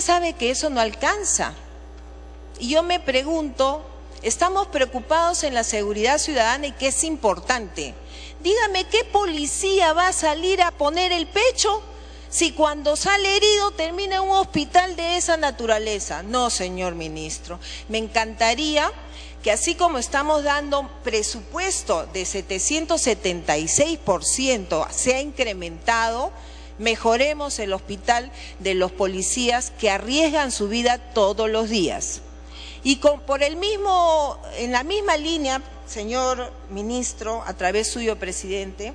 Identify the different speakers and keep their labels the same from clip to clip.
Speaker 1: usted sabe que eso no alcanza. Y yo me pregunto, estamos preocupados en la seguridad ciudadana y que es importante. Dígame, ¿qué policía va a salir a poner el pecho si cuando sale herido termina en un hospital de esa naturaleza? No, señor ministro, me encantaría que así como estamos dando presupuesto de 776%, se ha incrementado, mejoremos el hospital de los policías que arriesgan su vida todos los días. Y en la misma línea, señor ministro, a través suyo, presidente,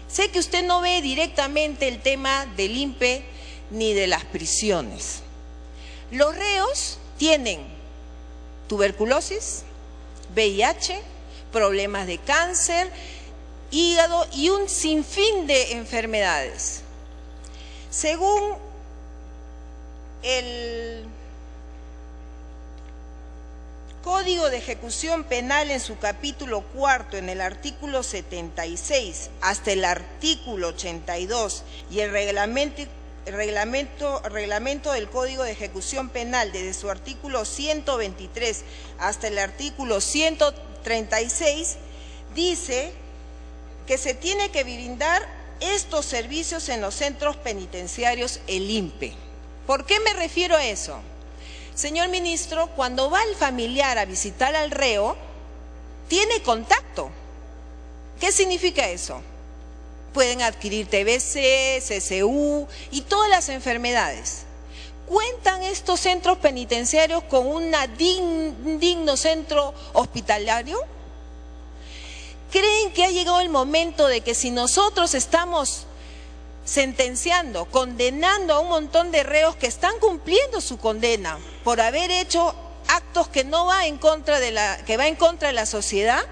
Speaker 1: sé que usted no ve directamente el tema del INPE ni de las prisiones. Los reos tienen tuberculosis, VIH, problemas de cáncer, hígado y un sinfín de enfermedades. Según el Código de Ejecución Penal, en su capítulo 4, en el artículo 76 hasta el artículo 82, y el reglamento del Código de Ejecución Penal, desde su artículo 123 hasta el artículo 136, dice que se tiene que brindar estos servicios en los centros penitenciarios, el INPE. ¿Por qué me refiero a eso? Señor ministro, cuando va el familiar a visitar al reo, tiene contacto. ¿Qué significa eso? Pueden adquirir TBC, CCU y todas las enfermedades. ¿Cuentan estos centros penitenciarios con un digno centro hospitalario? ¿Creen que ha llegado el momento de que si nosotros estamos sentenciando, condenando a un montón de reos que están cumpliendo su condena por haber hecho actos que no va en contra de la sociedad,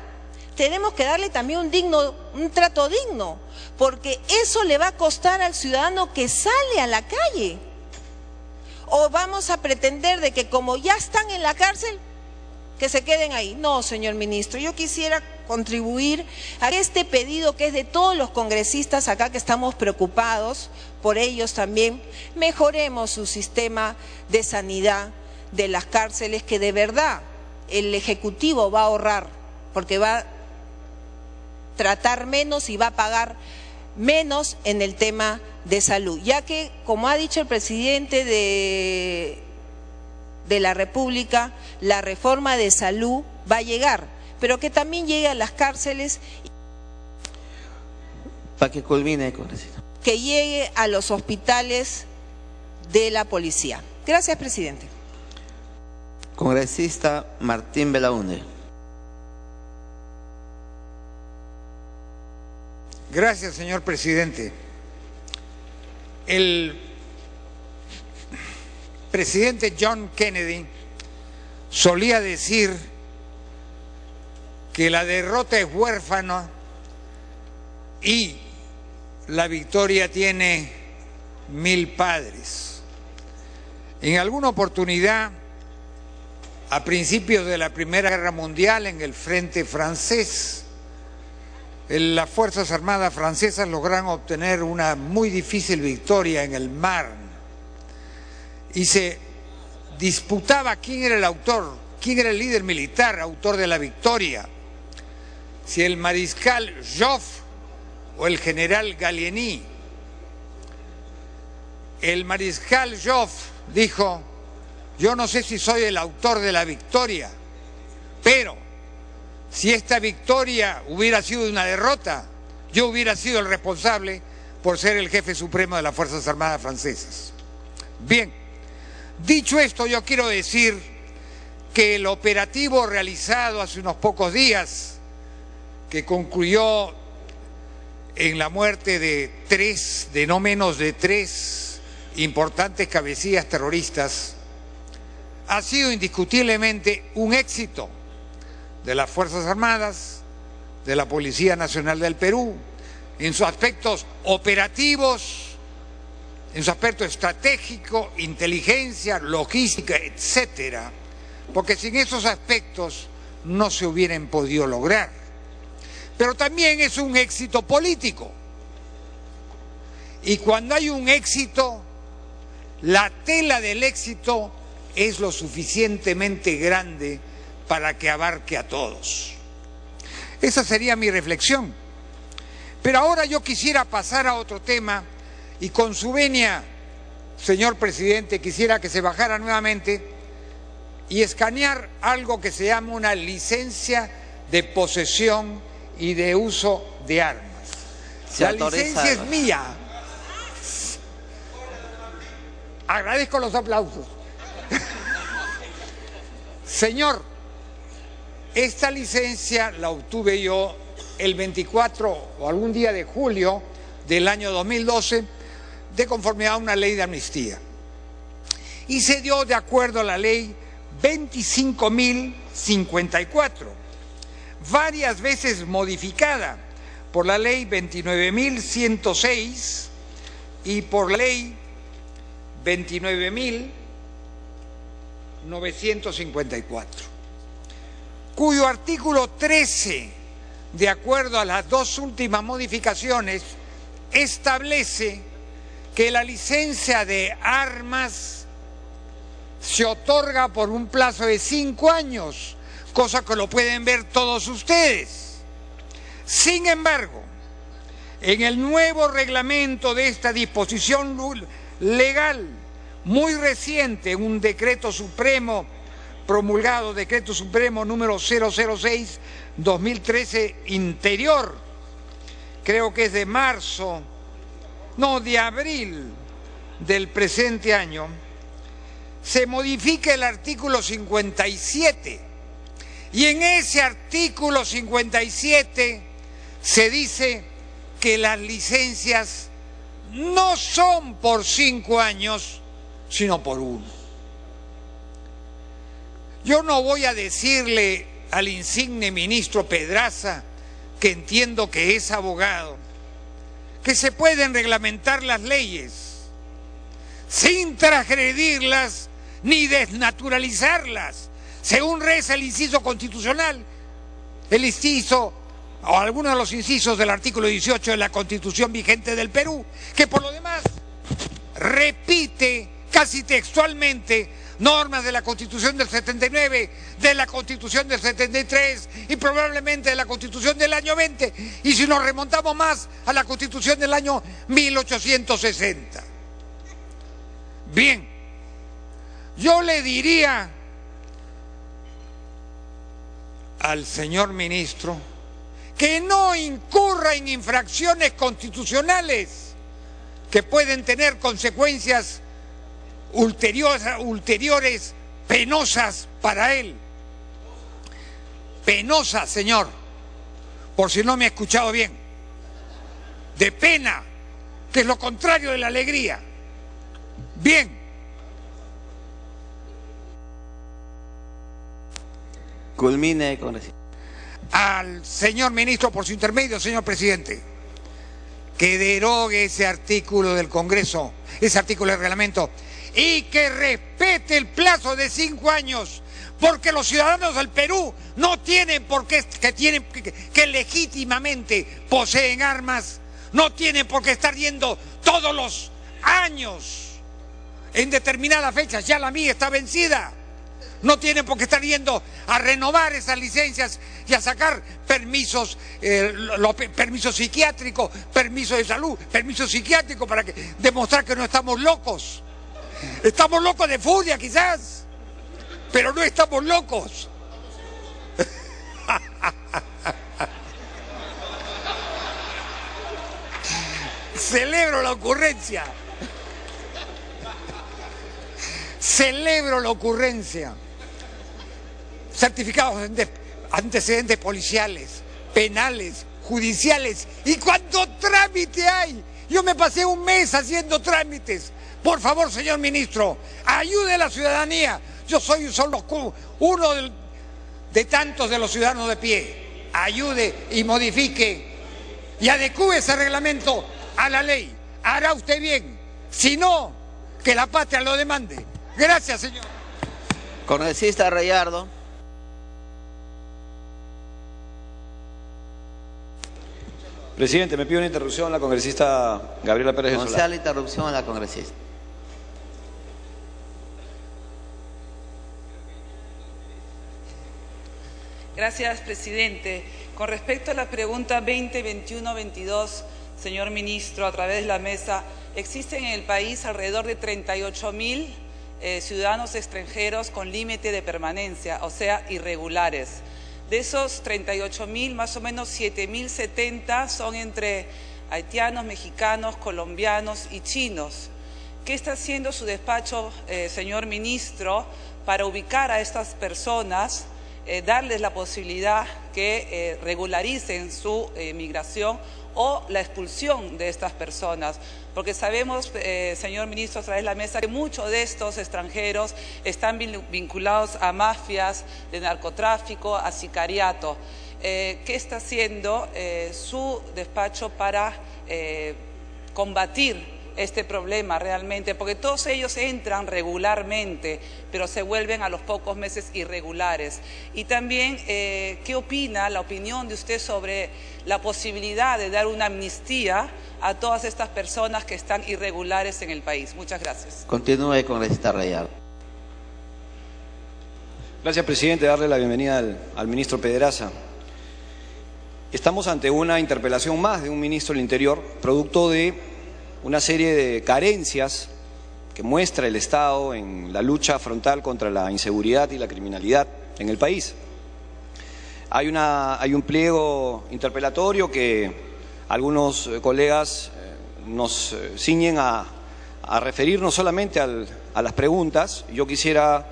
Speaker 1: tenemos que darle también un trato digno, porque eso le va a costar al ciudadano que sale a la calle? ¿O vamos a pretender de que como ya están en la cárcel, que se queden ahí? No, señor ministro, yo quisiera contribuir a este pedido que es de todos los congresistas acá, que estamos preocupados por ellos también. Mejoremos su sistema de sanidad de las cárceles, que de verdad el Ejecutivo va a ahorrar, porque va a tratar menos y va a pagar menos en el tema de salud, ya que, como ha dicho el presidente de la República, la reforma de salud va a llegar, pero que también llegue a las cárceles,
Speaker 2: para que culmine, congresista,
Speaker 1: que llegue a los hospitales de la policía. Gracias, presidente.
Speaker 2: Congresista Martín Belaúnde.
Speaker 3: Gracias, señor presidente. El presidente John Kennedy solía decir que la derrota es huérfana y la victoria tiene 1000 padres. En alguna oportunidad, a principios de la Primera Guerra Mundial, en el frente francés, las Fuerzas Armadas francesas lograron obtener una muy difícil victoria en el Marne, y se disputaba quién era el autor, quién era el líder militar autor de la victoria, si el mariscal Joffre o el general Gallieni. El mariscal Joffre dijo: yo no sé si soy el autor de la victoria, pero si esta victoria hubiera sido una derrota, yo hubiera sido el responsable por ser el jefe supremo de las Fuerzas Armadas francesas. Bien, dicho esto, yo quiero decir que el operativo realizado hace unos pocos días, que concluyó en la muerte de no menos de 3 importantes cabecillas terroristas, ha sido indiscutiblemente un éxito de las Fuerzas Armadas, de la Policía Nacional del Perú, en sus aspectos operativos, en su aspecto estratégico, inteligencia, logística, etcétera, porque sin esos aspectos no se hubieran podido lograr. Pero también es un éxito político, y cuando hay un éxito la tela del éxito es lo suficientemente grande para que abarque a todos. Esa sería mi reflexión. Pero ahora yo quisiera pasar a otro tema y con su venia, señor presidente, quisiera que se bajara nuevamente y escanear algo que se llama una licencia de posesión y de uso de armas. La licencia es mía. Agradezco los aplausos. Señor, esta licencia la obtuve yo el 24 o algún día de julio del año 2012 de conformidad a una ley de amnistía. Y se dio de acuerdo a la ley 25.054, varias veces modificada por la ley 29.106 y por la ley 29.954, cuyo artículo 13, de acuerdo a las dos últimas modificaciones, establece que la licencia de armas se otorga por un plazo de 5 años, cosa que lo pueden ver todos ustedes. Sin embargo, en el nuevo reglamento de esta disposición legal, muy reciente, un decreto supremo promulgado, decreto supremo número 006/2013 interior, creo que es de abril del presente año, se modifica el artículo 57 y en ese artículo 57 se dice que las licencias no son por 5 años, sino por 1. Yo no voy a decirle al insigne ministro Pedraza, que entiendo que es abogado, que se pueden reglamentar las leyes sin transgredirlas ni desnaturalizarlas, según reza el inciso constitucional, el inciso o algunos de los incisos del artículo 18 de la Constitución vigente del Perú, que por lo demás repite casi textualmente normas de la Constitución del 79, de la Constitución del 73 y probablemente de la Constitución del año 20, y si nos remontamos más a la Constitución del año 1860. Bien, yo le diría al señor ministro que no incurra en infracciones constitucionales que pueden tener consecuencias ulteriores penosas para él. Penosas, señor, por si no me ha escuchado bien. De pena, que es lo contrario de la alegría. Bien.
Speaker 2: Culmine, congresista.
Speaker 3: Al señor ministro, por su intermedio, señor presidente, que derogue ese artículo del Congreso, ese artículo del reglamento, y que respete el plazo de 5 años, porque los ciudadanos del Perú no tienen por qué, que legítimamente poseen armas, no tienen por qué estar yendo todos los años en determinadas fechas, ya la mía está vencida. No tienen por qué estar yendo a renovar esas licencias y a sacar permisos, permisos psiquiátricos, permisos de salud, permisos psiquiátricos para demostrar que no estamos locos. Estamos locos de furia quizás, pero no estamos locos. Celebro la ocurrencia. Celebro la ocurrencia. Certificados de antecedentes policiales, penales, judiciales. ¿Y cuánto trámite hay? Yo me pasé un mes haciendo trámites. Por favor, señor ministro, ayude a la ciudadanía. Yo soy solo uno de tantos de los ciudadanos de pie. Ayude y modifique y adecúe ese reglamento a la ley. Hará usted bien. Si no, que la patria lo demande. Gracias, señor.
Speaker 2: Congresista Rayardo.
Speaker 4: Presidente, me pide una interrupción la congresista Gabriela Pérez de Solá.
Speaker 2: Concede la interrupción a la congresista.
Speaker 5: Gracias, presidente. Con respecto a la pregunta 20-21-22, señor ministro, a través de la mesa, existen en el país alrededor de 38.000 ciudadanos extranjeros con límite de permanencia, o sea, irregulares. De esos 38.000, más o menos 7.070 son entre haitianos, mexicanos, colombianos y chinos. ¿Qué está haciendo su despacho, señor ministro, para ubicar a estas personas, darles la posibilidad que regularicen su migración o la expulsión de estas personas? Porque sabemos, señor ministro, a través de la mesa, que muchos de estos extranjeros están vinculados a mafias de narcotráfico, a sicariato. ¿Qué está haciendo su despacho para combatir este problema realmente? Porque todos ellos entran regularmente, pero se vuelven a los pocos meses irregulares. Y también, ¿qué opina, la opinión de usted sobre la posibilidad de dar una amnistía a todas estas personas que están irregulares en el país? Muchas gracias.
Speaker 2: Continúe, congresista Rayardo.
Speaker 4: Gracias, presidente. Darle la bienvenida al ministro Pedraza. Estamos ante una interpelación más de un ministro del Interior, producto de una serie de carencias que muestra el Estado en la lucha frontal contra la inseguridad y la criminalidad en el país. Hay un pliego interpelatorio que algunos colegas nos ciñen a referir no solamente a las preguntas. Yo quisiera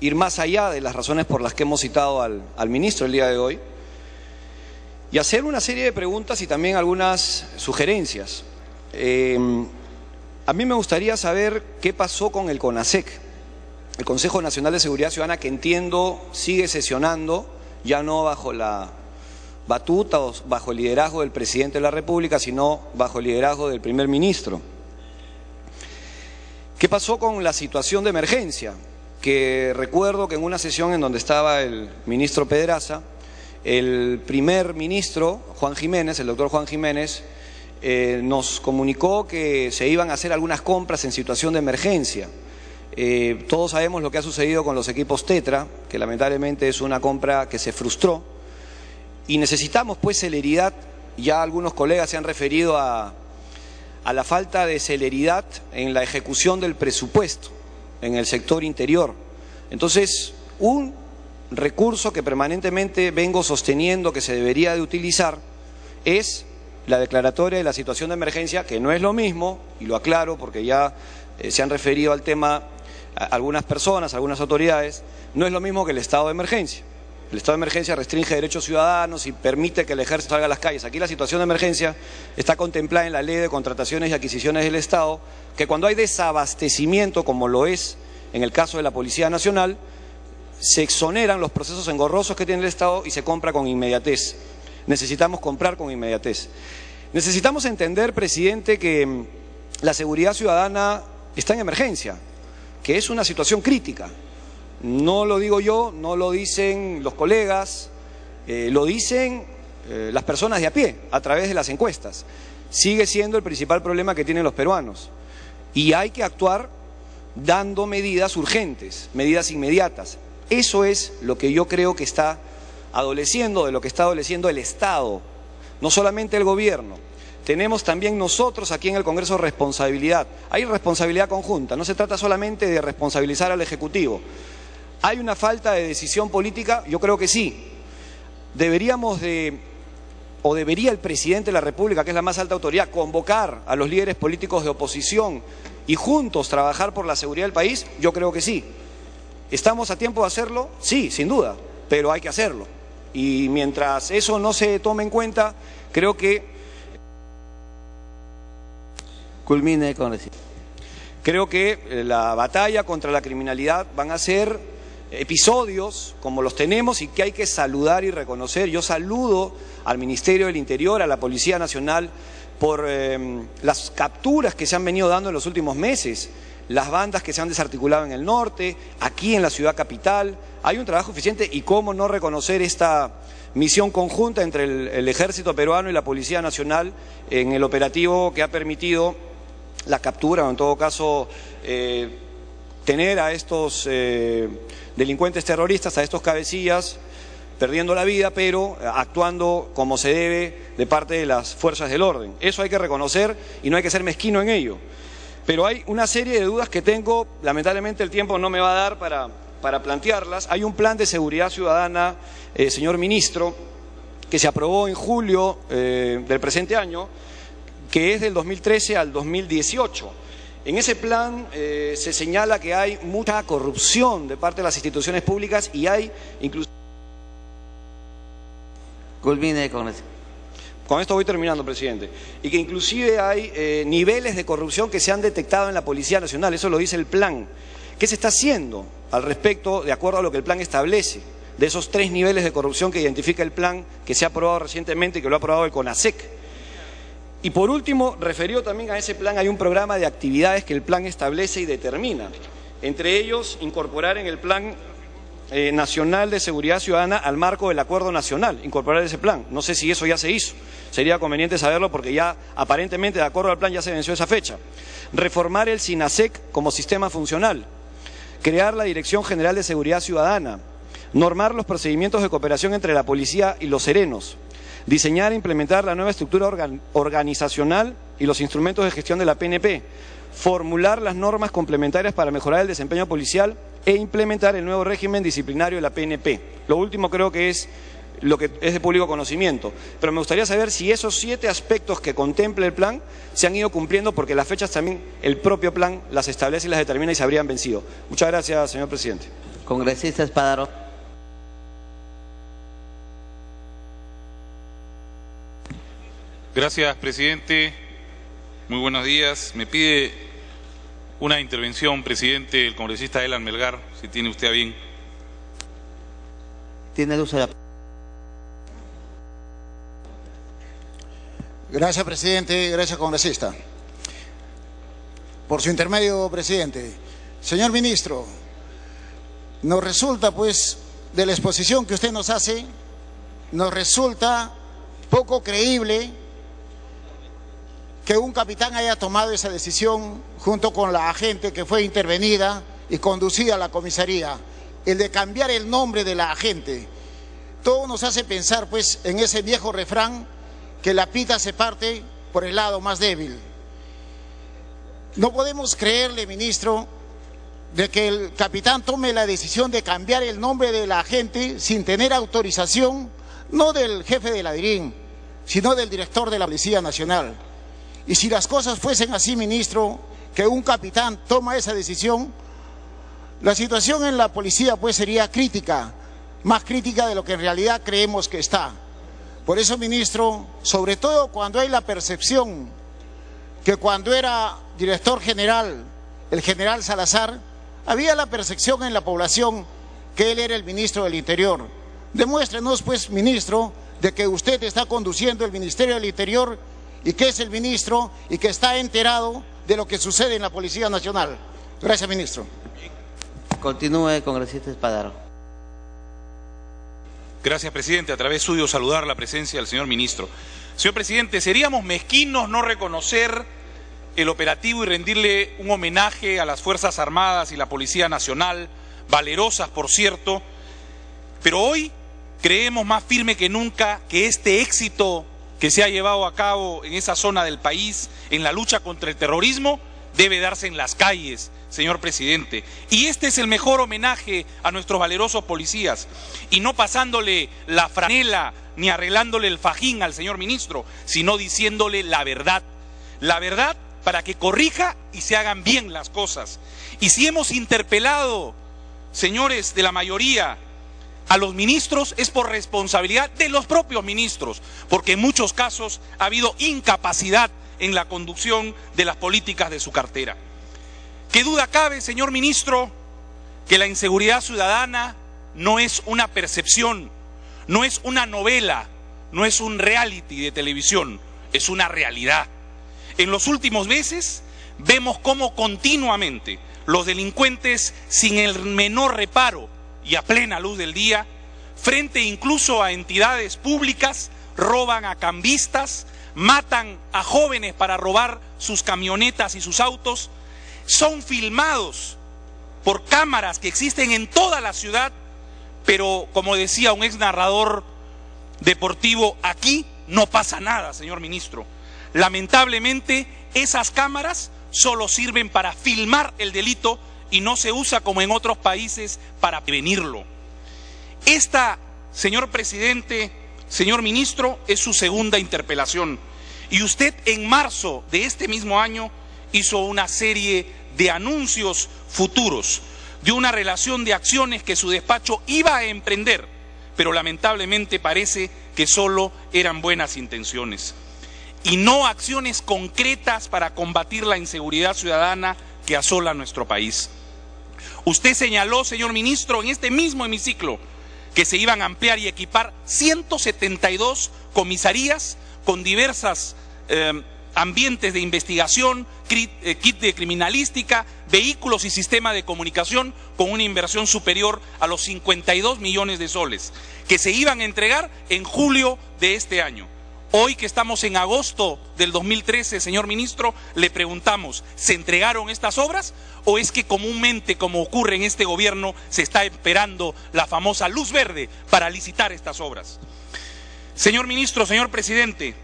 Speaker 4: ir más allá de las razones por las que hemos citado al ministro el día de hoy y hacer una serie de preguntas y también algunas sugerencias. A mí me gustaría saber qué pasó con el CONASEC, el Consejo Nacional de Seguridad Ciudadana, que entiendo sigue sesionando, ya no bajo la batuta o bajo el liderazgo del presidente de la República, sino bajo el liderazgo del primer ministro. ¿Qué pasó con la situación de emergencia? Que recuerdo que en una sesión en donde estaba el ministro Pedraza, el primer ministro, Juan Jiménez, el doctor Juan Jiménez, nos comunicó que se iban a hacer algunas compras en situación de emergencia. Todos sabemos lo que ha sucedido con los equipos Tetra, que lamentablemente es una compra que se frustró, y necesitamos pues celeridad. Ya algunos colegas se han referido a la falta de celeridad en la ejecución del presupuesto en el sector interior. Entonces, un recurso que permanentemente vengo sosteniendo que se debería de utilizar es la declaratoria de la situación de emergencia, que no es lo mismo, y lo aclaro porque ya se han referido al tema algunas personas, algunas autoridades, no es lo mismo que el estado de emergencia. El estado de emergencia restringe derechos ciudadanos y permite que el ejército salga a las calles. Aquí la situación de emergencia está contemplada en la Ley de Contrataciones y Adquisiciones del Estado, que cuando hay desabastecimiento, como lo es en el caso de la Policía Nacional, se exoneran los procesos engorrosos que tiene el Estado y se compra con inmediatez. Necesitamos comprar con inmediatez. Necesitamos entender, presidente, que la seguridad ciudadana está en emergencia, que es una situación crítica. No lo digo yo, no lo dicen los colegas, lo dicen las personas de a pie, a través de las encuestas. Sigue siendo el principal problema que tienen los peruanos. Y hay que actuar dando medidas urgentes, medidas inmediatas. Eso es lo que yo creo que está adoleciendo, de lo que está adoleciendo el Estado, no solamente el gobierno. Tenemos también nosotros aquí en el Congreso responsabilidad. Hay responsabilidad conjunta, no se trata solamente de responsabilizar al Ejecutivo. ¿Hay una falta de decisión política? Yo creo que sí. Debería el presidente de la República, que es la más alta autoridad, convocar a los líderes políticos de oposición y juntos trabajar por la seguridad del país. Yo creo que sí. ¿Estamos a tiempo de hacerlo? Sí, sin duda, pero hay que hacerlo. Y mientras eso no se tome en cuenta, creo que...
Speaker 2: Culmine, congresista.
Speaker 4: Creo que la batalla contra la criminalidad van a ser episodios como los tenemos y que hay que saludar y reconocer. Yo saludo al Ministerio del Interior, a la Policía Nacional, por las capturas que se han venido dando en los últimos meses, las bandas que se han desarticulado en el norte, aquí en la ciudad capital. Hay un trabajo eficiente y cómo no reconocer esta misión conjunta entre el Ejército peruano y la Policía Nacional en el operativo que ha permitido la captura, o en todo caso tener a estos delincuentes terroristas, a estos cabecillas, perdiendo la vida, pero actuando como se debe de parte de las fuerzas del orden. Eso hay que reconocer y no hay que ser mezquino en ello. Pero hay una serie de dudas que tengo, lamentablemente el tiempo no me va a dar para plantearlas. Hay un plan de seguridad ciudadana, señor ministro, que se aprobó en julio del presente año, que es del 2013 al 2018. En ese plan se señala que hay mucha corrupción de parte de las instituciones públicas y hay incluso...
Speaker 2: Culmine, congresista.
Speaker 4: Con esto voy terminando, presidente. Y que inclusive hay niveles de corrupción que se han detectado en la Policía Nacional, eso lo dice el plan. ¿Qué se está haciendo al respecto, de acuerdo a lo que el plan establece, de esos 3 niveles de corrupción que identifica el plan, que se ha aprobado recientemente y que lo ha aprobado el CONASEC? Y por último, referido también a ese plan, hay un programa de actividades que el plan establece y determina. Entre ellos, incorporar en el plan nacional de seguridad ciudadana al marco del acuerdo nacional, incorporar ese plan. No sé si eso ya se hizo, sería conveniente saberlo porque ya aparentemente de acuerdo al plan ya se venció esa fecha. Reformar el SINASEC como sistema funcional, crear la Dirección General de Seguridad Ciudadana, normar los procedimientos de cooperación entre la policía y los serenos, diseñar e implementar la nueva estructura organizacional y los instrumentos de gestión de la PNP, formular las normas complementarias para mejorar el desempeño policial e implementar el nuevo régimen disciplinario de la PNP. Lo último creo que es lo que es de público conocimiento, pero me gustaría saber si esos 7 aspectos que contempla el plan se han ido cumpliendo, porque las fechas también el propio plan las establece y las determina y se habrían vencido. Muchas gracias, señor presidente.
Speaker 2: Congresista Espadaro.
Speaker 6: Gracias, presidente. Muy buenos días. Me pide una intervención, presidente, el congresista Elan Melgar, si tiene usted a bien.
Speaker 2: Tiene el uso de la...
Speaker 7: Gracias, presidente. Gracias, congresista. Por su intermedio, presidente. Señor ministro, nos resulta, pues, de la exposición que usted nos hace, nos resulta poco creíble que un capitán haya tomado esa decisión junto con la agente que fue intervenida y conducida a la comisaría, el de cambiar el nombre de la agente. Todo nos hace pensar, pues, en ese viejo refrán que la pita se parte por el lado más débil. No podemos creerle, ministro, de que el capitán tome la decisión de cambiar el nombre de la agente sin tener autorización, no del jefe de la DIRIN, sino del director de la Policía Nacional. Y si las cosas fuesen así, ministro, que un capitán toma esa decisión, la situación en la policía pues sería crítica, más crítica de lo que en realidad creemos que está. Por eso, ministro, sobre todo cuando hay la percepción que cuando era director general, el general Salazar, había la percepción en la población que él era el ministro del Interior. Demuéstrenos, pues, ministro, de que usted está conduciendo el Ministerio del Interior y que es el ministro y que está enterado de lo que sucede en la Policía Nacional. Gracias, ministro.
Speaker 2: Continúe, congresista Espadaro.
Speaker 6: Gracias, presidente. A través suyo saludar la presencia del señor ministro. Señor presidente, seríamos mezquinos no reconocer el operativo y rendirle un homenaje a las Fuerzas Armadas y la Policía Nacional, valerosas por cierto, pero hoy creemos más firme que nunca que este éxito que se ha llevado a cabo en esa zona del país, en la lucha contra el terrorismo, debe darse en las calles, señor presidente. Y este es el mejor homenaje a nuestros valerosos policías, y no pasándole la franela ni arreglándole el fajín al señor ministro, sino diciéndole la verdad para que corrija y se hagan bien las cosas. Y si hemos interpelado, señores de la mayoría, a los ministros, es por responsabilidad de los propios ministros, porque en muchos casos ha habido incapacidad en la conducción de las políticas de su cartera. ¿Qué duda cabe, señor ministro, que la inseguridad ciudadana no es una percepción, no es una novela, no es un reality de televisión, es una realidad? En los últimos meses vemos cómo continuamente los delincuentes, sin el menor reparo y a plena luz del día, frente incluso a entidades públicas, roban a cambistas, matan a jóvenes para robar sus camionetas y sus autos, son filmados por cámaras que existen en toda la ciudad pero como decía un ex narrador deportivo, aquí no pasa nada, señor ministro. Lamentablemente, esas cámaras solo sirven para filmar el delito y no se usa como en otros países para prevenirlo. Esta, señor presidente, señor ministro, es su segunda interpelación. Y usted en marzo de este mismo año hizo una serie de anuncios futuros de una relación de acciones que su despacho iba a emprender, pero lamentablemente parece que solo eran buenas intenciones y no acciones concretas para combatir la inseguridad ciudadana que asola nuestro país. Usted señaló, señor ministro, en este mismo hemiciclo que se iban a ampliar y equipar 172 comisarías con diversas ambientes de investigación, kit de criminalística, vehículos y sistema de comunicación con una inversión superior a los 52 millones de soles, que se iban a entregar en julio de este año. Hoy que estamos en agosto del 2013, señor ministro, le preguntamos, ¿se entregaron estas obras o es que comúnmente, como ocurre en este gobierno, se está esperando la famosa luz verde para licitar estas obras? Señor ministro, señor presidente,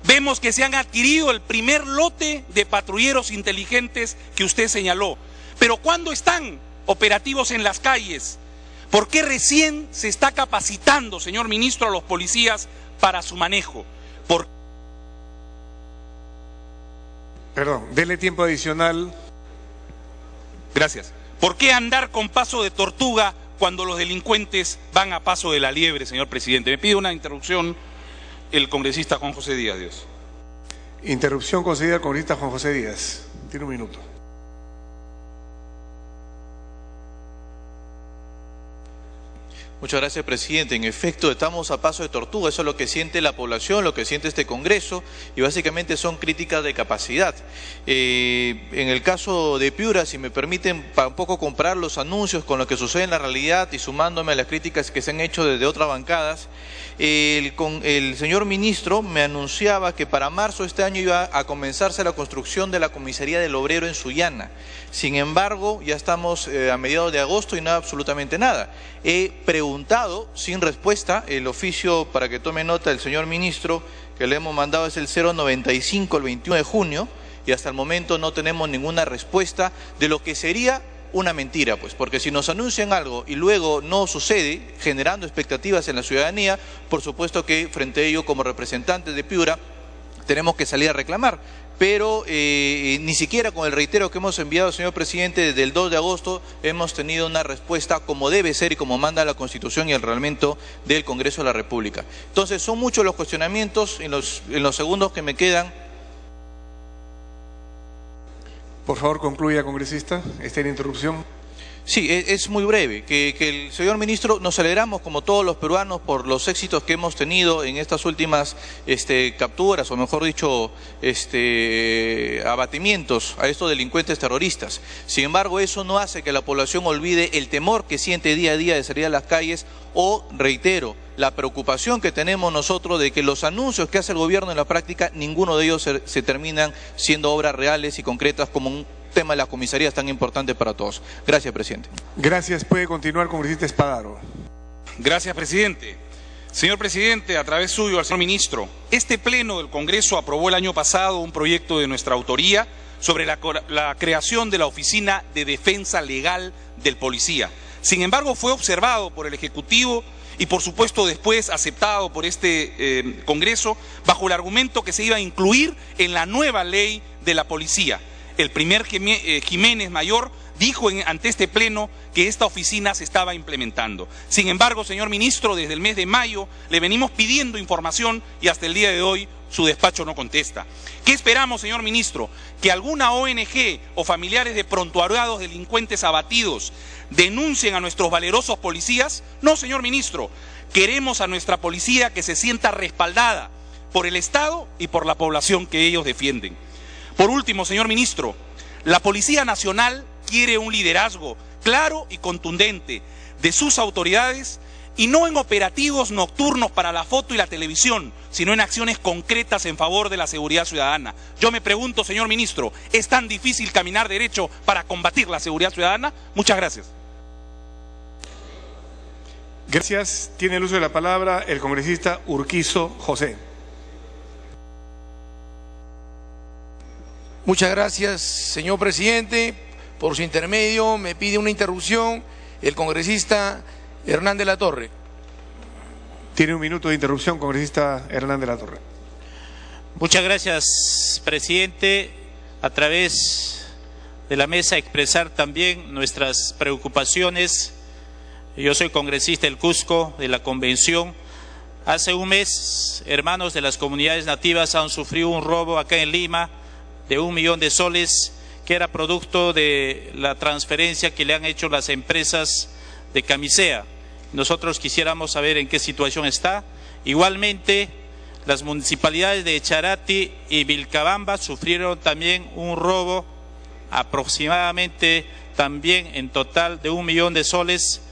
Speaker 6: vemos que se han adquirido el primer lote de patrulleros inteligentes que usted señaló. Pero ¿cuándo están operativos en las calles? ¿Por qué recién se está capacitando, señor ministro, a los policías para su manejo?
Speaker 8: Perdón, dele tiempo adicional.
Speaker 6: Gracias. ¿Por qué andar con paso de tortuga cuando los delincuentes van a paso de la liebre, señor presidente? Me pide una interrupción el congresista Juan José Díaz. Dios.
Speaker 8: Interrupción concedida al congresista Juan José Díaz. Tiene un minuto.
Speaker 9: Muchas gracias, presidente. En efecto, estamos a paso de tortuga. Eso es lo que siente la población, lo que siente este Congreso, y básicamente son críticas de capacidad. En el caso de Piura, si me permiten para un poco comparar los anuncios con lo que sucede en la realidad y sumándome a las críticas que se han hecho desde otras bancadas, el señor ministro me anunciaba que para marzo de este año iba a comenzarse la construcción de la comisaría del Obrero en Sullana. Sin embargo, ya estamos a mediados de agosto y no hay absolutamente nada. He preguntado sin respuesta, el oficio para que tome nota del señor ministro que le hemos mandado es el 095 el 21 de junio y hasta el momento no tenemos ninguna respuesta de lo que sería una mentira, pues, porque si nos anuncian algo y luego no sucede, generando expectativas en la ciudadanía, por supuesto que frente a ello, como representantes de Piura, tenemos que salir a reclamar. Pero ni siquiera con el reitero que hemos enviado, señor presidente, desde el 2 de agosto hemos tenido una respuesta como debe ser y como manda la Constitución y el reglamento del Congreso de la República. Entonces, son muchos los cuestionamientos en los segundos que me quedan.
Speaker 8: Por favor, concluya, congresista. Está en interrupción.
Speaker 9: Sí, es muy breve. Que el señor ministro, nos alegramos como todos los peruanos por los éxitos que hemos tenido en estas últimas capturas, o mejor dicho, abatimientos a estos delincuentes terroristas. Sin embargo, eso no hace que la población olvide el temor que siente día a día de salir a las calles o, reitero, la preocupación que tenemos nosotros de que los anuncios que hace el gobierno en la práctica, ninguno de ellos se terminan siendo obras reales y concretas como un tema de las comisarías tan importante para todos. Gracias, presidente.
Speaker 8: Gracias. Puede continuar, congresista Espadaro.
Speaker 6: Gracias, presidente. Señor presidente, a través suyo al señor ministro, este pleno del Congreso aprobó el año pasado un proyecto de nuestra autoría sobre la creación de la Oficina de Defensa Legal del Policía. Sin embargo, fue observado por el Ejecutivo y por supuesto después aceptado por este Congreso bajo el argumento que se iba a incluir en la nueva ley de la policía. El primer Jiménez Mayor dijo ante este pleno que esta oficina se estaba implementando. Sin embargo, señor ministro, desde el mes de mayo le venimos pidiendo información y hasta el día de hoy su despacho no contesta. ¿Qué esperamos, señor ministro? ¿Que alguna ONG o familiares de prontuariados delincuentes abatidos denuncien a nuestros valerosos policías? No, señor ministro. Queremos a nuestra policía que se sienta respaldada por el Estado y por la población que ellos defienden. Por último, señor ministro, la Policía Nacional quiere un liderazgo claro y contundente de sus autoridades y no en operativos nocturnos para la foto y la televisión, sino en acciones concretas en favor de la seguridad ciudadana. Yo me pregunto, señor ministro, ¿es tan difícil caminar derecho para combatir la seguridad ciudadana? Muchas gracias.
Speaker 8: Gracias. Tiene el uso de la palabra el congresista Urquizo José.
Speaker 10: Muchas gracias, señor presidente. Por su intermedio me pide una interrupción el congresista Hernán de la Torre.
Speaker 8: Tiene un minuto de interrupción, congresista Hernán de la Torre.
Speaker 11: Muchas gracias, presidente. A través de la mesa expresar también nuestras preocupaciones. Yo soy congresista del Cusco, de la Convención. Hace un mes, hermanos de las comunidades nativas han sufrido un robo acá en Lima de 1 millón de soles, que era producto de la transferencia que le han hecho las empresas de Camisea. Nosotros quisiéramos saber en qué situación está. Igualmente, las municipalidades de Charati y Vilcabamba sufrieron también un robo aproximadamente también en total de 1 millón de soles,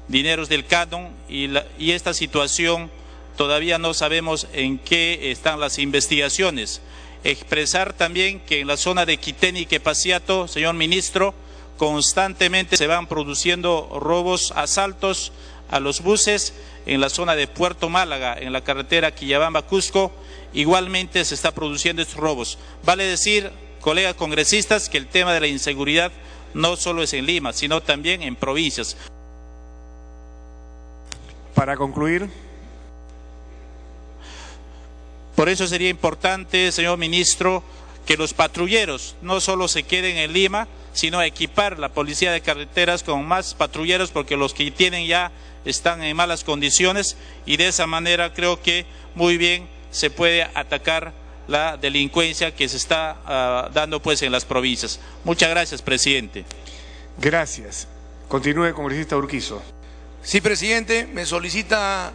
Speaker 11: dineros del canon, y esta situación todavía no sabemos en qué están las investigaciones. Expresar también que en la zona de Quitén y Quepaciato, señor ministro, constantemente se van produciendo robos, asaltos a los buses en la zona de Puerto Málaga, en la carretera Quillabamba-Cusco. Igualmente se está produciendo estos robos. Vale decir, colegas congresistas, que el tema de la inseguridad no solo es en Lima, sino también en provincias.
Speaker 8: Para concluir.
Speaker 11: Por eso sería importante, señor ministro, que los patrulleros no solo se queden en Lima, sino equipar la policía de carreteras con más patrulleros, porque los que tienen ya están en malas condiciones, y de esa manera creo que muy bien se puede atacar la delincuencia que se está dando pues en las provincias. Muchas gracias, presidente.
Speaker 8: Gracias. Continúe, congresista Urquizo.
Speaker 10: Sí, presidente, me solicita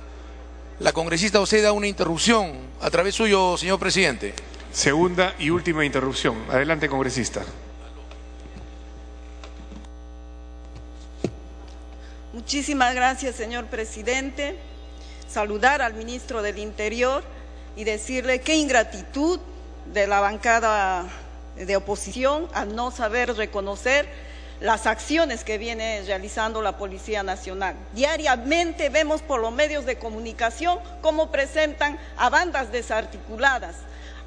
Speaker 10: la congresista Oceda una interrupción a través suyo, señor presidente.
Speaker 8: Segunda y última interrupción. Adelante, congresista.
Speaker 12: Muchísimas gracias, señor presidente. Saludar al ministro del Interior y decirle qué ingratitud de la bancada de oposición al no saber reconocer las acciones que viene realizando la Policía Nacional. Diariamente vemos por los medios de comunicación cómo presentan a bandas desarticuladas,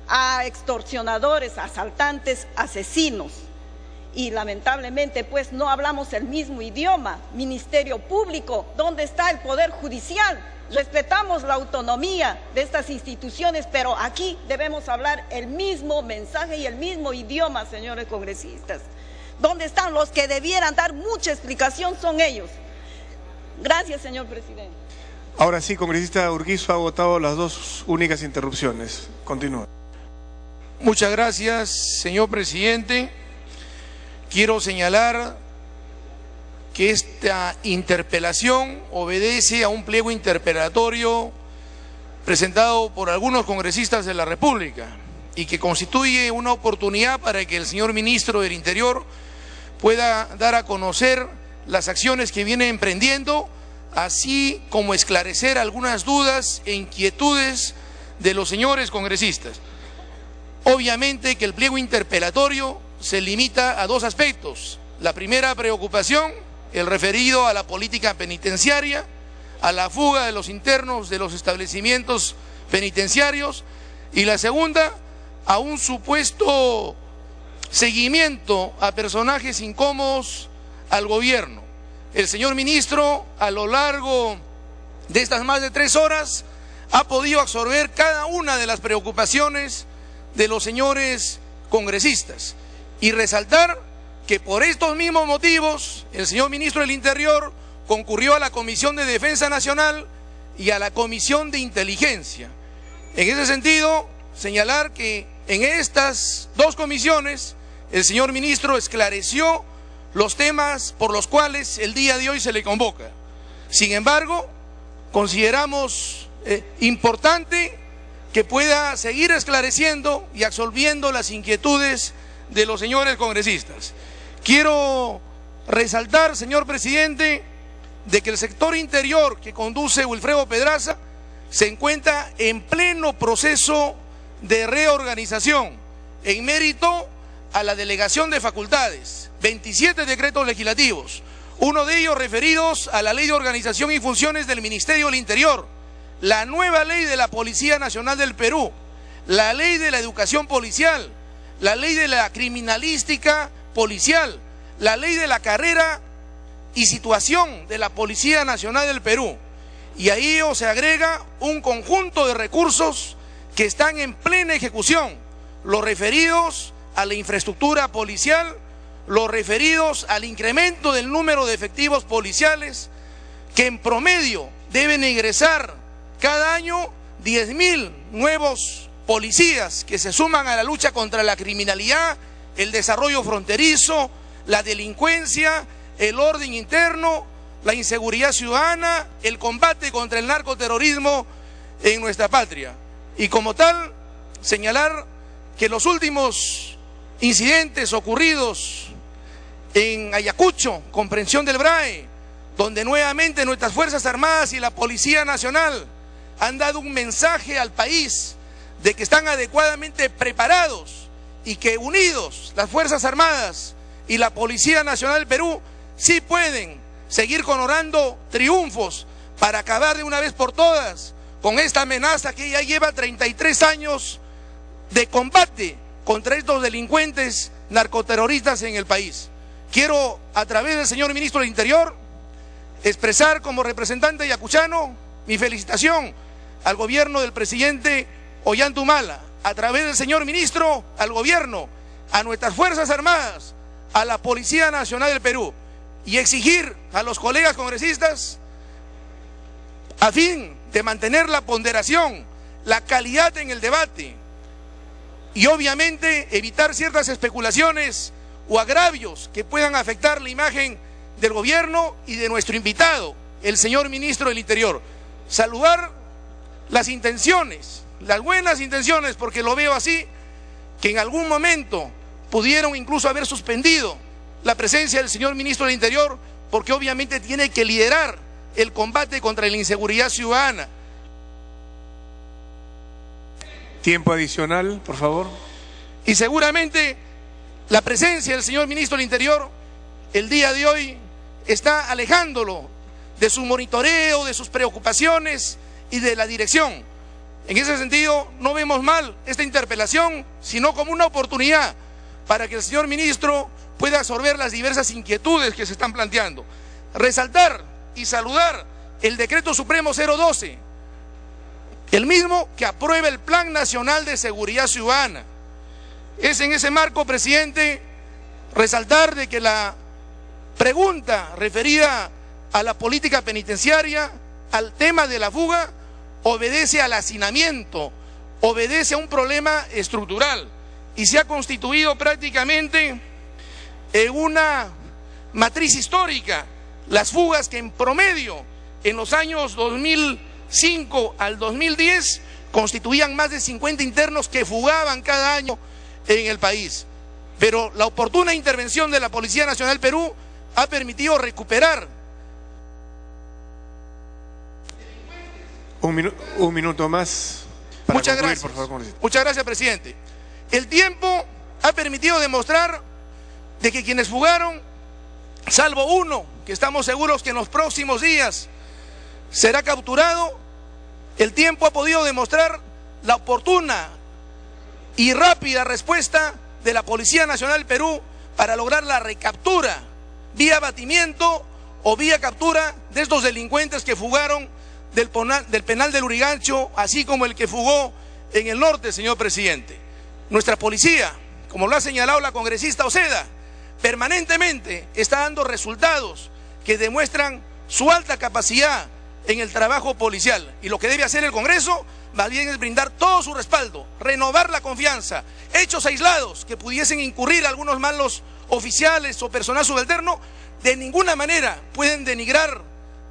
Speaker 12: a extorsionadores, asaltantes, asesinos. Y lamentablemente pues no hablamos el mismo idioma. Ministerio Público, ¿dónde está el Poder Judicial? Respetamos la autonomía de estas instituciones, pero aquí debemos hablar el mismo mensaje y el mismo idioma, señores congresistas. ¿Dónde están los que debieran dar mucha explicación? Son ellos. Gracias, señor presidente.
Speaker 8: Ahora sí, congresista Urquizo ha votado las dos únicas interrupciones. Continúa.
Speaker 10: Muchas gracias, señor presidente. Quiero señalar que esta interpelación obedece a un pliego interpelatorio presentado por algunos congresistas de la República y que constituye una oportunidad para que el señor ministro del Interior pueda dar a conocer las acciones que viene emprendiendo, así como esclarecer algunas dudas e inquietudes de los señores congresistas. Obviamente que el pliego interpelatorio se limita a dos aspectos. La primera preocupación, el referido a la política penitenciaria, a la fuga de los internos de los establecimientos penitenciarios, y la segunda, a un supuesto seguimiento a personajes incómodos al gobierno. El señor ministro, a lo largo de estas más de 3 horas, ha podido absorber cada una de las preocupaciones de los señores congresistas y resaltar que por estos mismos motivos el señor ministro del Interior concurrió a la Comisión de Defensa Nacional y a la Comisión de Inteligencia. En ese sentido, señalar que en estas dos comisiones el señor ministro esclareció los temas por los cuales el día de hoy se le convoca. Sin embargo, consideramos importante que pueda seguir esclareciendo y absolviendo las inquietudes de los señores congresistas. Quiero resaltar, señor presidente, de que el sector interior que conduce Wilfredo Pedraza se encuentra en pleno proceso de reorganización en mérito a la delegación de facultades, 27 decretos legislativos, Uno de ellos referidos a la Ley de Organización y Funciones del Ministerio del Interior, la nueva ley de la Policía Nacional del Perú, la ley de la educación policial, la ley de la criminalística policial, la ley de la carrera y situación de la Policía Nacional del Perú. Y a ello se agrega un conjunto de recursos que están en plena ejecución, los referidos a la infraestructura policial, los referidos al incremento del número de efectivos policiales, que en promedio deben ingresar cada año 10.000 nuevos policías que se suman a la lucha contra la criminalidad, el desarrollo fronterizo, la delincuencia, el orden interno, la inseguridad ciudadana, el combate contra el narcoterrorismo en nuestra patria. Y como tal, señalar que los últimos incidentes ocurridos en Ayacucho, comprensión del BRAE, donde nuevamente nuestras Fuerzas Armadas y la Policía Nacional han dado un mensaje al país de que están adecuadamente preparados y que unidos las Fuerzas Armadas y la Policía Nacional del Perú sí pueden seguir coronando triunfos para acabar de una vez por todas con esta amenaza que ya lleva 33 años de combate contra estos delincuentes narcoterroristas en el país. Quiero, a través del señor Ministro del Interior, expresar como representante ayacuchano mi felicitación al gobierno del presidente Ollanta Humala, a través del señor Ministro, al gobierno, a nuestras Fuerzas Armadas, a la Policía Nacional del Perú, y exigir a los colegas congresistas, a fin de mantener la ponderación, la calidad en el debate, y obviamente evitar ciertas especulaciones o agravios que puedan afectar la imagen del gobierno y de nuestro invitado, el señor Ministro del Interior. Saludar las intenciones, las buenas intenciones, porque lo veo así, que en algún momento pudieron incluso haber suspendido la presencia del señor Ministro del Interior, porque obviamente tiene que liderar el combate contra la inseguridad ciudadana.
Speaker 8: Tiempo adicional, por favor.
Speaker 10: Y seguramente la presencia del señor Ministro del Interior el día de hoy está alejándolo de su monitoreo, de sus preocupaciones y de la dirección. En ese sentido, no vemos mal esta interpelación, sino como una oportunidad para que el señor Ministro pueda absorber las diversas inquietudes que se están planteando. Resaltar y saludar el Decreto Supremo 012, el mismo que aprueba el Plan Nacional de Seguridad Ciudadana. Es en ese marco, presidente, resaltar de que la pregunta referida a la política penitenciaria, al tema de la fuga, obedece al hacinamiento, obedece a un problema estructural y se ha constituido prácticamente en una matriz histórica. Las fugas que en promedio en los años 2005 al 2010 constituían más de 50 internos que fugaban cada año en el país. Pero la oportuna intervención de la Policía Nacional del Perú ha permitido recuperar.
Speaker 8: Un minuto más.
Speaker 10: Muchas gracias. Por favor. Muchas gracias, presidente. El tiempo ha permitido demostrar de que quienes fugaron, salvo uno, que estamos seguros que en los próximos días será capturado, el tiempo ha podido demostrar la oportuna y rápida respuesta de la Policía Nacional del Perú para lograr la recaptura, vía abatimiento o vía captura de estos delincuentes que fugaron del penal del Lurigancho, así como el que fugó en el norte, señor presidente. Nuestra policía, como lo ha señalado la congresista Oceda, permanentemente está dando resultados que demuestran su alta capacidad en el trabajo policial. Y lo que debe hacer el Congreso, más bien, es brindar todo su respaldo, renovar la confianza. Hechos aislados que pudiesen incurrir algunos malos oficiales o personal subalterno, de ninguna manera pueden denigrar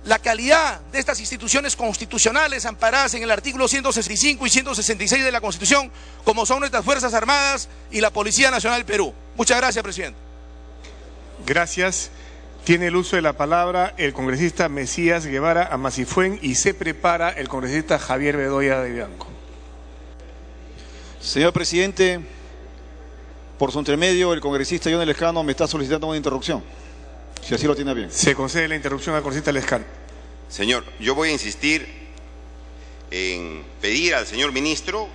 Speaker 10: la calidad de estas instituciones constitucionales amparadas en el artículo 165 y 166 de la Constitución, como son nuestras Fuerzas Armadas y la Policía Nacional del Perú. Muchas gracias, presidente.
Speaker 8: Gracias. Tiene el uso de la palabra el congresista Mesías Guevara Amacifuen y se prepara el congresista Javier Bedoya de Bianco.
Speaker 13: Señor presidente, por su intermedio, el congresista Johnny Lescano me está solicitando una interrupción. si así lo tiene bien.
Speaker 8: Se concede la interrupción al congresista Lescano.
Speaker 14: Señor, yo voy a insistir en pedir al señor ministro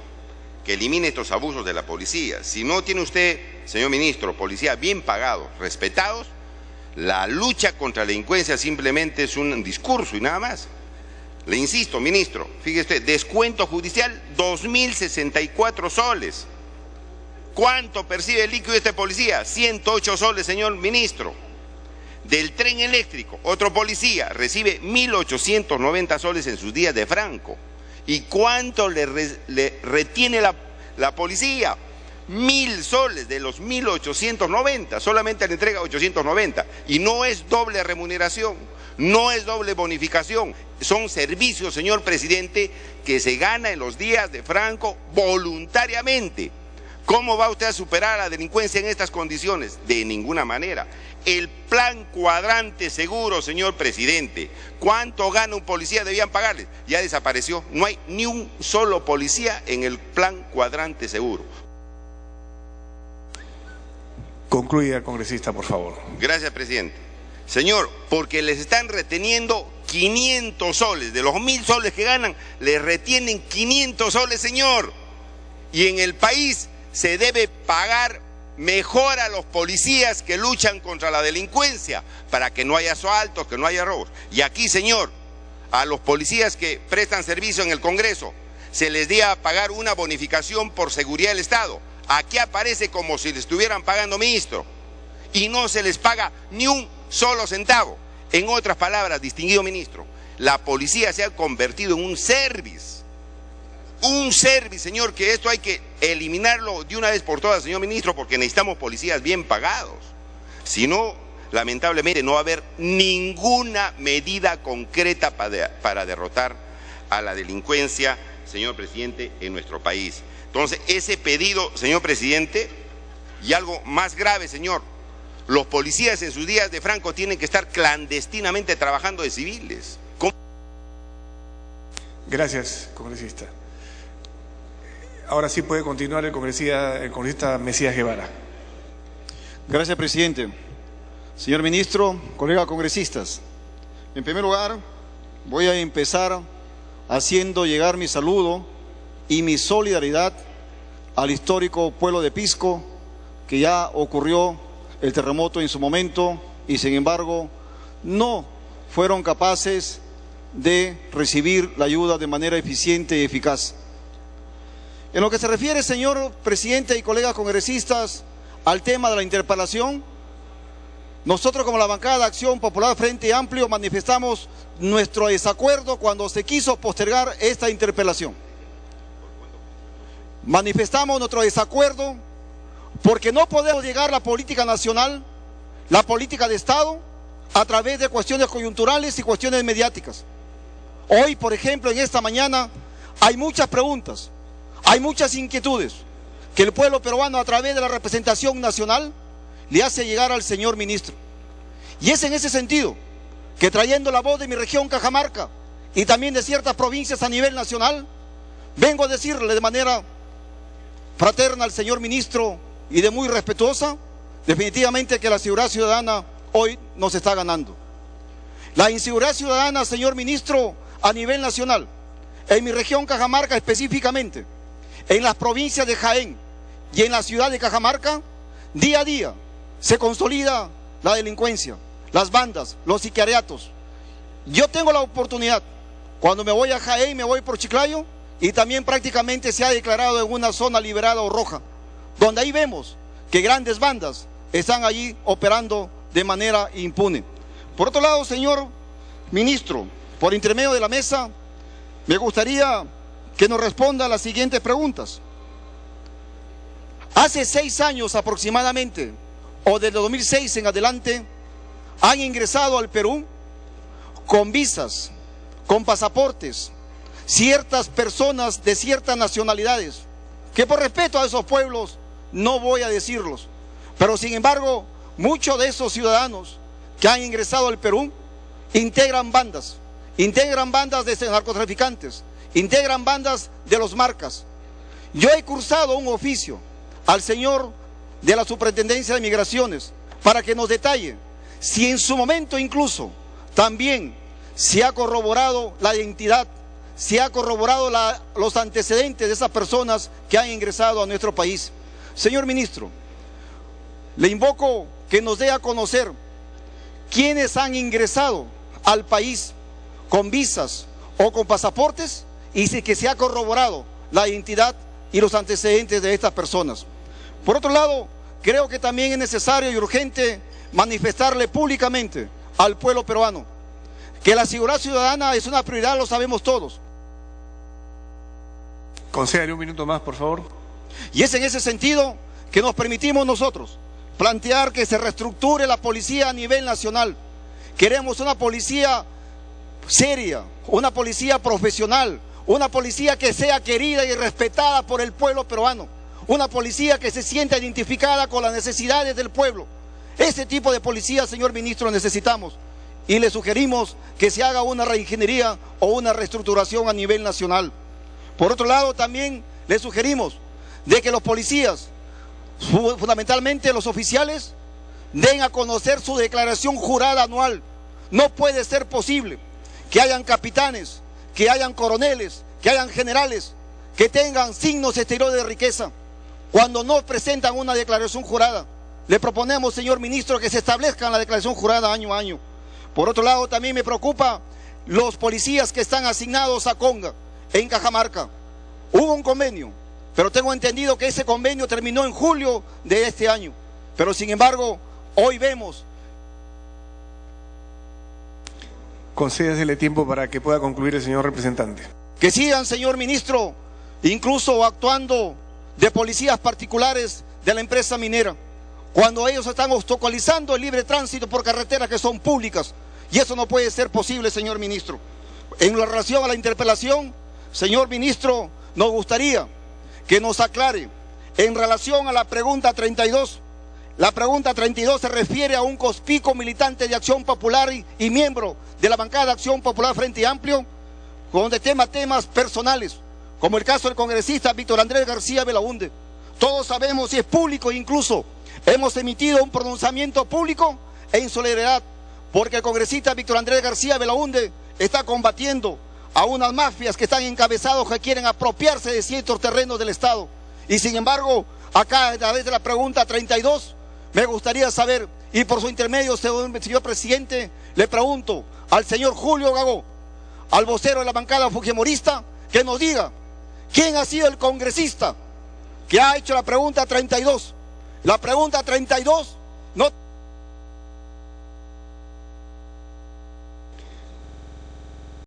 Speaker 14: que elimine estos abusos de la policía. Si no tiene usted, señor ministro, policía bien pagados, respetados, la lucha contra la delincuencia simplemente es un discurso y nada más. Le insisto, ministro, fíjese, descuento judicial 2.064 soles. ¿Cuánto percibe el líquido de este policía? 108 soles, señor ministro. Del tren eléctrico, otro policía recibe 1.890 soles en sus días de franco. ¿Y cuánto le retiene la policía? 1.000 soles de los 1.890, solamente le entrega 890. Y no es doble remuneración, no es doble bonificación, son servicios, señor presidente, que se gana en los días de franco voluntariamente. ¿Cómo va usted a superar a la delincuencia en estas condiciones? De ninguna manera. El plan cuadrante seguro, señor presidente. ¿Cuánto gana un policía? Debían pagarles. Ya desapareció. No hay ni un solo policía en el plan cuadrante seguro.
Speaker 8: Concluya, congresista, por favor.
Speaker 14: Gracias, presidente. Señor, porque les están reteniendo 500 soles. De los 1.000 soles que ganan, les retienen 500 soles, señor. Y en el país se debe pagar mejor a los policías que luchan contra la delincuencia, para que no haya asaltos, que no haya robos. Y aquí, señor, a los policías que prestan servicio en el Congreso, se les debe pagar una bonificación por seguridad del Estado. Aquí aparece como si le estuvieran pagando, ministro, y no se les paga ni un solo centavo. En otras palabras, distinguido ministro, la policía se ha convertido en un service. Un service, señor, que esto hay que eliminarlo de una vez por todas, señor ministro, porque necesitamos policías bien pagados. Si no, lamentablemente no va a haber ninguna medida concreta para derrotar a la delincuencia, señor presidente, en nuestro país. Entonces, ese pedido, señor presidente, y algo más grave, señor, los policías en sus días de franco tienen que estar clandestinamente trabajando de civiles. ¿Cómo?
Speaker 8: Gracias, congresista. Ahora sí puede continuar el congresista Mesías Guevara.
Speaker 13: Gracias, presidente. Señor ministro, colegas congresistas, en primer lugar voy a empezar haciendo llegar mi saludo y mi solidaridad al histórico pueblo de Pisco, que ya ocurrió el terremoto en su momento y sin embargo no fueron capaces de recibir la ayuda de manera eficiente y eficaz. En lo que se refiere, señor presidente y colegas congresistas, al tema de la interpelación, nosotros como la bancada de Acción Popular Frente Amplio manifestamos nuestro desacuerdo cuando se quiso postergar esta interpelación. Manifestamos nuestro desacuerdo porque no podemos llegar a la política nacional, la política de Estado, a través de cuestiones coyunturales y cuestiones mediáticas. Hoy, por ejemplo, en esta mañana, hay muchas preguntas, hay muchas inquietudes que el pueblo peruano, a través de la representación nacional, le hace llegar al señor ministro. Y es en ese sentido que, trayendo la voz de mi región Cajamarca y también de ciertas provincias a nivel nacional, vengo a decirle de manera fraterna al señor ministro y de muy respetuosa, definitivamente que la seguridad ciudadana hoy nos está ganando. La inseguridad ciudadana, señor ministro, a nivel nacional, en mi región Cajamarca específicamente, en las provincias de Jaén y en la ciudad de Cajamarca, día a día se consolida la delincuencia, las bandas, los sicariatos. Yo tengo la oportunidad, cuando me voy a Jaén, me voy por Chiclayo, y también prácticamente se ha declarado en una zona liberada o roja, donde ahí vemos que grandes bandas están allí operando de manera impune. Por otro lado, señor ministro, por intermedio de la mesa, me gustaría que nos responda a las siguientes preguntas. Hace 6 años aproximadamente, o desde 2006 en adelante, han ingresado al Perú con visas, con pasaportes, ciertas personas de ciertas nacionalidades, que por respeto a esos pueblos no voy a decirlos, pero sin embargo muchos de esos ciudadanos que han ingresado al Perú integran bandas de narcotraficantes, integran bandas de los marcas. Yo he cursado un oficio al señor de la Superintendencia de Migraciones para que nos detalle si en su momento incluso también se ha corroborado la identidad, se ha corroborado los antecedentes de esas personas que han ingresado a nuestro país. Señor ministro, le invoco que nos dé a conocer quiénes han ingresado al país con visas o con pasaportes y si que se ha corroborado la identidad y los antecedentes de estas personas. Por otro lado, creo que también es necesario y urgente manifestarle públicamente al pueblo peruano que la seguridad ciudadana es una prioridad, lo sabemos todos.
Speaker 8: Concédale un minuto más, por favor.
Speaker 13: Y es en ese sentido que nos permitimos nosotros plantear que se reestructure la policía a nivel nacional. Queremos una policía seria, una policía profesional, una policía que sea querida y respetada por el pueblo peruano, una policía que se sienta identificada con las necesidades del pueblo. Ese tipo de policía, señor ministro, necesitamos y le sugerimos que se haga una reingeniería o una reestructuración a nivel nacional. Por otro lado, también le sugerimos de que los policías, fundamentalmente los oficiales, den a conocer su declaración jurada anual. No puede ser posible que hayan capitanes, que hayan coroneles, que hayan generales, que tengan signos exteriores de riqueza, cuando no presentan una declaración jurada. Le proponemos, señor ministro, que se establezca la declaración jurada año a año. Por otro lado, también me preocupa los policías que están asignados a Conga, en Cajamarca. Hubo un convenio, pero tengo entendido que ese convenio terminó en julio de este año. Pero sin embargo, hoy vemos...
Speaker 8: Concédasele tiempo para que pueda concluir el señor representante.
Speaker 13: Que sigan, señor ministro, incluso actuando de policías particulares de la empresa minera, cuando ellos están obstaculizando el libre tránsito por carreteras que son públicas. Y eso no puede ser posible, señor ministro. En relación a la interpelación, señor ministro, nos gustaría que nos aclare en relación a la pregunta 32. La pregunta 32 se refiere a un conspicuo militante de Acción Popular y miembro de la bancada de Acción Popular Frente Amplio, donde temas personales, como el caso del congresista Víctor Andrés García Belaúnde. Todos sabemos, y es público, incluso hemos emitido un pronunciamiento público en solidaridad, porque el congresista Víctor Andrés García Belaúnde está combatiendo a unas mafias que están encabezados, que quieren apropiarse de ciertos terrenos del Estado. Y sin embargo, acá a través de la pregunta 32, me gustaría saber, y por su intermedio, señor presidente, le pregunto al señor Julio Gagó, al vocero de la bancada fujimorista, que nos diga quién ha sido el congresista que ha hecho la pregunta 32. La pregunta 32